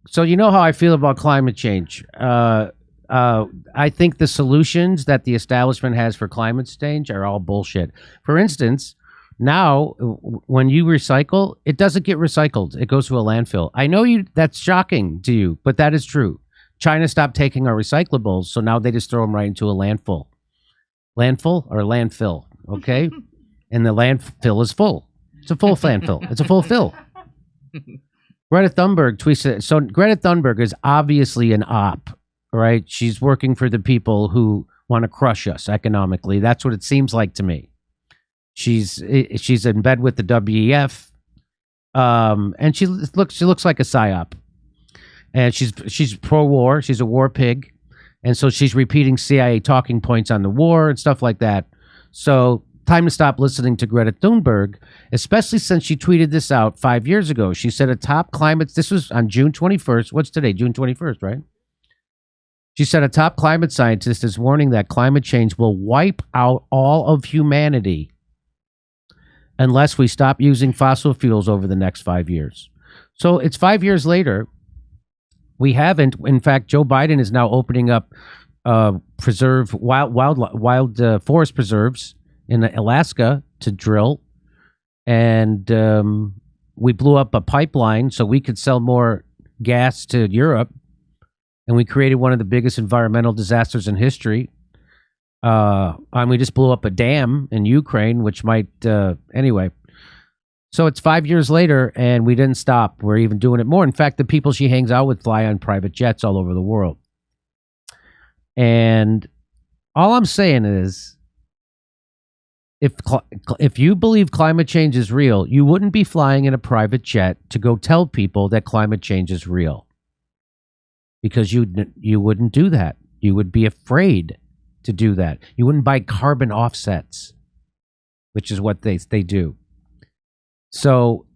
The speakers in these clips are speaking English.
So you know how I feel about climate change. I think the solutions that the establishment has for climate change are all bullshit. For instance, now when you recycle, it doesn't get recycled. It goes to a landfill. I know that's shocking to you, but that is true. China stopped taking our recyclables, so now they just throw them right into a landfill. Landfill or landfill, okay? And the landfill is full. It's a full landfill. It's a full fill. Greta Thunberg tweets it. So Greta Thunberg is obviously an op, right? She's working for the people who want to crush us economically. That's what it seems like to me. She's in bed with the WEF, and she looks like a psyop. And she's pro-war. She's a war pig, and so she's repeating CIA talking points on the war and stuff like that. So time to stop listening to Greta Thunberg, especially since she tweeted this out 5 years ago. She said a top climate. This was on June 21st. What's today? June 21st, right? She said a top climate scientist is warning that climate change will wipe out all of humanity unless we stop using fossil fuels over the next 5 years. So it's 5 years later. We haven't. In fact, Joe Biden is now opening up preserve wild forest preserves in Alaska to drill. And we blew up a pipeline so we could sell more gas to Europe. And we created one of the biggest environmental disasters in history. And we just blew up a dam in Ukraine, which might, anyway. So it's 5 years later, and we didn't stop. We're even doing it more. In fact, the people she hangs out with fly on private jets all over the world. And all I'm saying is, if you believe climate change is real, you wouldn't be flying in a private jet to go tell people that climate change is real. Because you wouldn't do that. You would be afraid to do that. You wouldn't buy carbon offsets, which is what they do. So,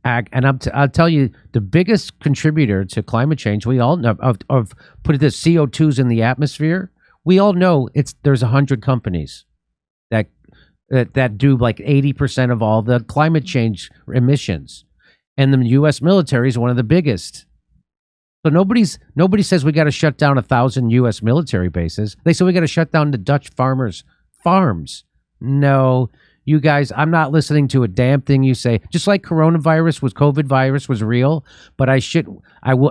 I'll tell you, the biggest contributor to climate change, we all know, of put it this, CO2's in the atmosphere. We all know there's 100 companies that do like 80% of all the climate change emissions, and the U.S. military is one of the biggest. So nobody says we got to shut down 1,000 U.S. military bases. They say we got to shut down the Dutch farmers' farms. No. You guys, I'm not listening to a damn thing you say. Just like COVID virus was real, but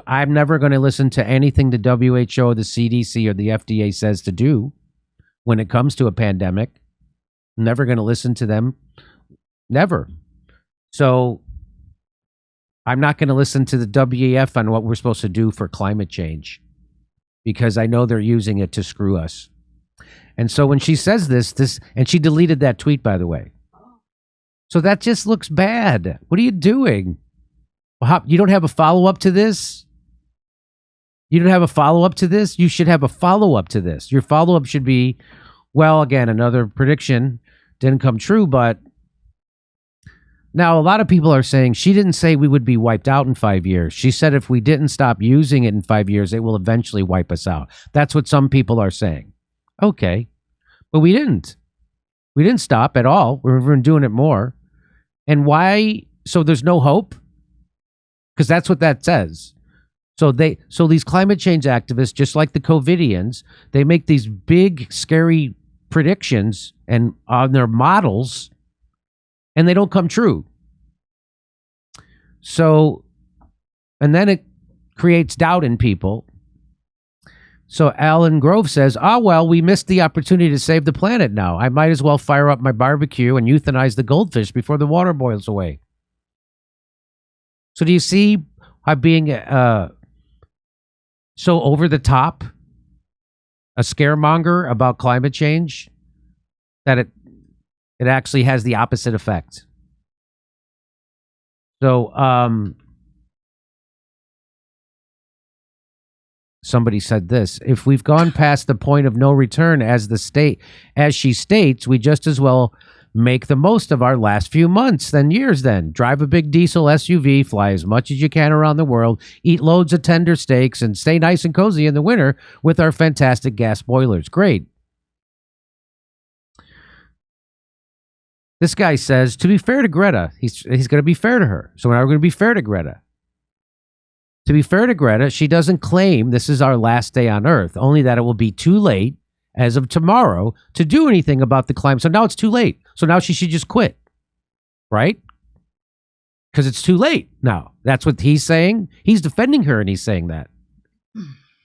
I'm never going to listen to anything the WHO, the CDC, or the FDA says to do when it comes to a pandemic. Never going to listen to them. Never. So I'm not going to listen to the WEF on what we're supposed to do for climate change because I know they're using it to screw us. And so when she says this, and she deleted that tweet, by the way. So that just looks bad. What are you doing? You don't have a follow-up to this? You don't have a follow-up to this? You should have a follow-up to this. Your follow-up should be, well, again, another prediction didn't come true, but now a lot of people are saying she didn't say we would be wiped out in 5 years. She said if we didn't stop using it in 5 years, it will eventually wipe us out. That's what some people are saying. Okay, but we didn't. We didn't stop at all. We're doing it more. And why? So there's no hope? Because that's what that says. So these climate change activists, just like the COVIDians, they make these big, scary predictions and on their models, and they don't come true. So, and then it creates doubt in people. So Alan Grove says, well, we missed the opportunity to save the planet now. I might as well fire up my barbecue and euthanize the goldfish before the water boils away. So do you see how being so over the top, a scaremonger about climate change, that it actually has the opposite effect? So, somebody said this: if we've gone past the point of no return, as she states, we just as well make the most of our last few months than years. Then drive a big diesel SUV, fly as much as you can around the world, eat loads of tender steaks, and stay nice and cozy in the winter with our fantastic gas boilers. Great. This guy says, to be fair to Greta, he's going to be fair to her. So now we're going to be fair to Greta. To be fair to Greta, she doesn't claim this is our last day on Earth, only that it will be too late as of tomorrow to do anything about the climate. So now it's too late. So now she should just quit, right? Because it's too late now. That's what he's saying. He's defending her and he's saying that.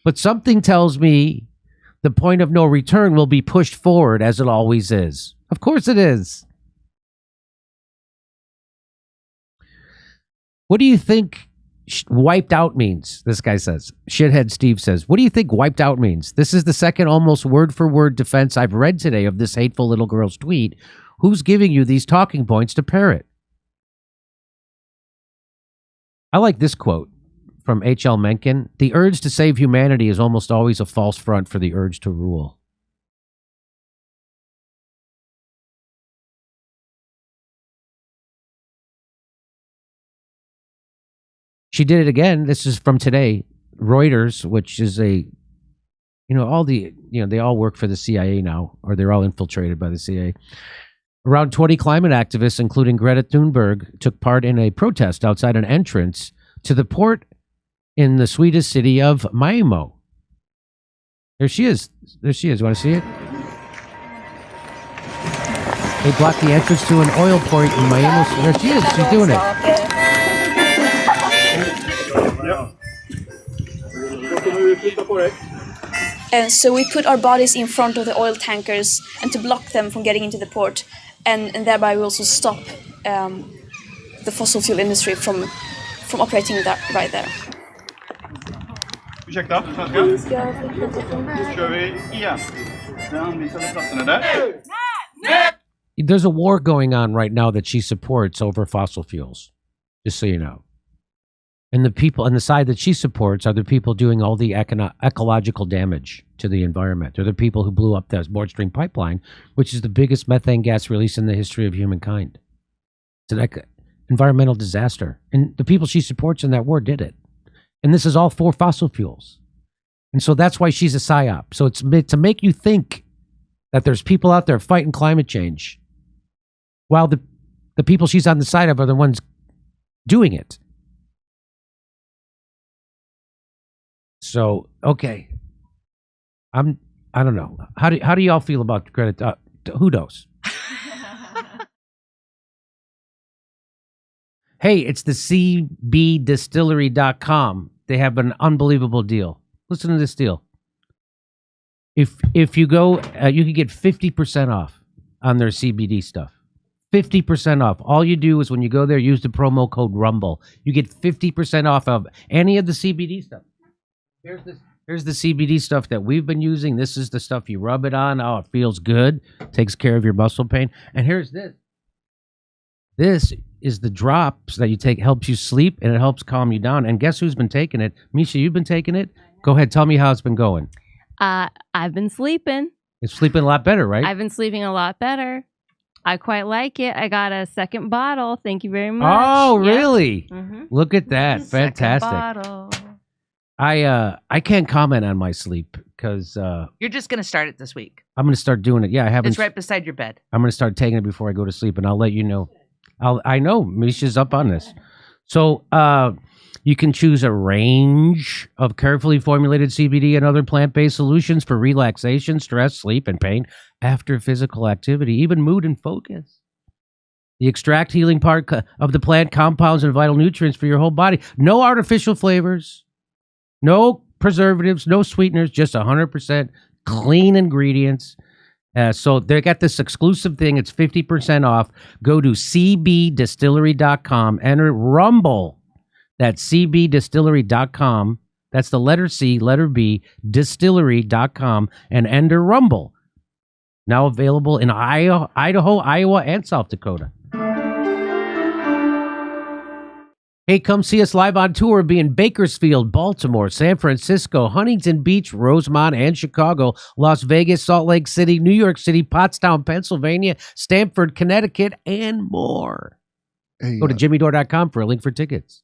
But something tells me the point of no return will be pushed forward as it always is. Of course it is. What do you think wiped out means? This guy says. Shithead Steve says, what do you think wiped out means? This is the second almost word-for-word defense I've read today of this hateful little girl's tweet. Who's giving you these talking points to parrot? I like this quote from H.L. Mencken. The urge to save humanity is almost always a false front for the urge to rule. She did it again. This is from today. Reuters, which is they all work for the CIA now, or they're all infiltrated by the CIA. Around 20 climate activists, including Greta Thunberg, took part in a protest outside an entrance to the port in the Swedish city of Malmö. There she is. There she is. Want to see it? They blocked the entrance to an oil port in Malmö. There she is. She's doing it. And so we put our bodies in front of the oil tankers and to block them from getting into the port, and thereby we also stop the fossil fuel industry from operating that right there. Ursäkta, svenska? Då kör vi igen. Den anvisade platsen är där. There's a war going on right now that she supports over fossil fuels, just so you know. And the people on the side that she supports are the people doing all the ecological damage to the environment. They're the people who blew up the Nord Stream pipeline, which is the biggest methane gas release in the history of humankind. It's an environmental disaster. And the people she supports in that war did it. And this is all for fossil fuels. And so that's why she's a psyop. So it's to make you think that there's people out there fighting climate change, while the people she's on the side of are the ones doing it. So, okay. I don't know. How do y'all feel about Greta? Who knows? Hey, it's the cbdistillery.com. They have an unbelievable deal. Listen to this deal. If you go, you can get 50% off on their CBD stuff. 50% off. All you do is when you go there, use the promo code RUMBLE. You get 50% off of any of the CBD stuff. Here's the CBD stuff that we've been using. This is the stuff you rub it on. Oh, it feels good. Takes care of your muscle pain. And here's this. This is the drops that you take, helps you sleep, and it helps calm you down. And guess who's been taking it? Misha, you've been taking it? Go ahead. Tell me how it's been going. I've been sleeping. It's sleeping a lot better, right? I've been sleeping a lot better. I quite like it. I got a second bottle. Thank you very much. Oh, really? Mm-hmm. Look at that. Fantastic. Second bottle. I can't comment on my sleep because You're just going to start it this week. I'm going to start doing it. Yeah, I haven't. It's right beside your bed. I'm going to start taking it before I go to sleep, and I'll let you know. I know Misha's up on this. So you can choose a range of carefully formulated CBD and other plant-based solutions for relaxation, stress, sleep, and pain after physical activity, even mood and focus. The extract healing part of the plant compounds and vital nutrients for your whole body. No artificial flavors, no preservatives, no sweeteners, just 100% clean ingredients. So they got this exclusive thing. It's 50% off. Go to cbdistillery.com. Enter RUMBLE. That's cbdistillery.com. That's the letter C, letter B, distillery.com, and enter RUMBLE. Now available in Idaho, Iowa, and South Dakota. Hey, come see us live on tour. We'll be in Bakersfield, Baltimore, San Francisco, Huntington Beach, Rosemont, and Chicago, Las Vegas, Salt Lake City, New York City, Pottstown, Pennsylvania, Stamford, Connecticut, and more. Hey, Go to jimmydore.com for a link for tickets.